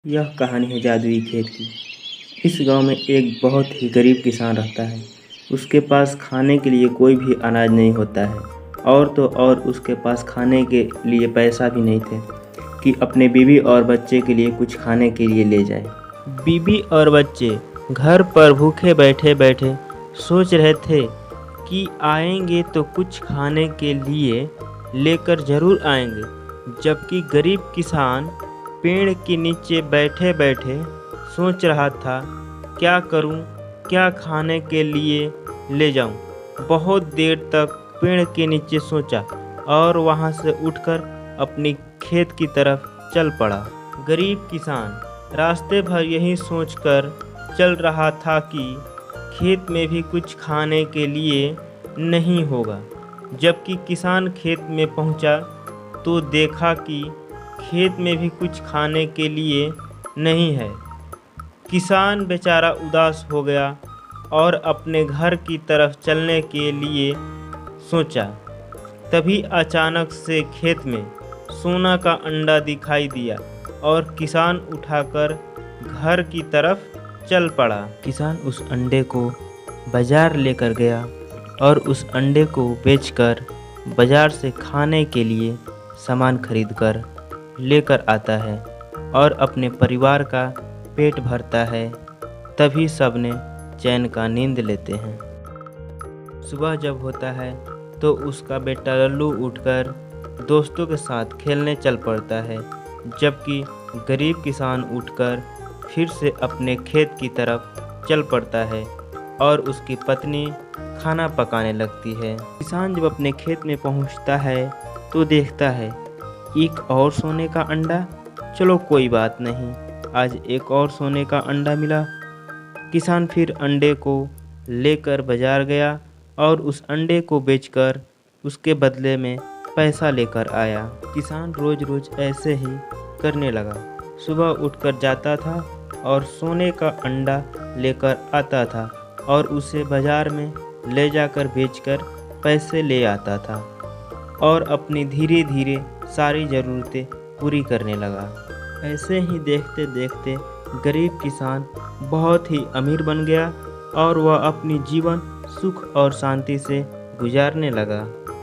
यह कहानी है जादुई खेत की। इस गांव में एक बहुत ही गरीब किसान रहता है। उसके पास खाने के लिए कोई भी अनाज नहीं होता है और तो और उसके पास खाने के लिए पैसा भी नहीं थे कि अपने बीवी और बच्चे के लिए कुछ खाने के लिए ले जाए। बीवी और बच्चे घर पर भूखे बैठे बैठे सोच रहे थे कि आएंगे तो कुछ खाने के लिए लेकर ज़रूर आएंगे, जबकि गरीब किसान पेड़ के नीचे बैठे बैठे सोच रहा था, क्या करूं, क्या खाने के लिए ले जाऊं। बहुत देर तक पेड़ के नीचे सोचा और वहां से उठकर अपनी खेत की तरफ चल पड़ा। गरीब किसान रास्ते भर यही सोचकर चल रहा था कि खेत में भी कुछ खाने के लिए नहीं होगा। जबकि किसान खेत में पहुंचा तो देखा कि खेत में भी कुछ खाने के लिए नहीं है। किसान बेचारा उदास हो गया और अपने घर की तरफ चलने के लिए सोचा। तभी अचानक से खेत में सोना का अंडा दिखाई दिया और किसान उठाकर घर की तरफ चल पड़ा। किसान उस अंडे को बाजार लेकर गया और उस अंडे को बेचकर बाजार से खाने के लिए सामान खरीदकर लेकर आता है और अपने परिवार का पेट भरता है। तभी सबने चैन का नींद लेते हैं। सुबह जब होता है तो उसका बेटा लल्लू उठकर दोस्तों के साथ खेलने चल पड़ता है, जबकि गरीब किसान उठकर फिर से अपने खेत की तरफ चल पड़ता है और उसकी पत्नी खाना पकाने लगती है। किसान जब अपने खेत में पहुंचता है तो देखता है एक और सोने का अंडा। चलो कोई बात नहीं, आज एक और सोने का अंडा मिला। किसान फिर अंडे को लेकर बाजार गया और उस अंडे को बेचकर उसके बदले में पैसा लेकर आया। किसान रोज रोज ऐसे ही करने लगा। सुबह उठकर जाता था और सोने का अंडा लेकर आता था और उसे बाजार में ले जाकर बेचकर पैसे ले आता था और अपनी धीरे धीरे सारी ज़रूरतें पूरी करने लगा। ऐसे ही देखते देखते गरीब किसान बहुत ही अमीर बन गया और वह अपनी जीवन सुख और शांति से गुजारने लगा।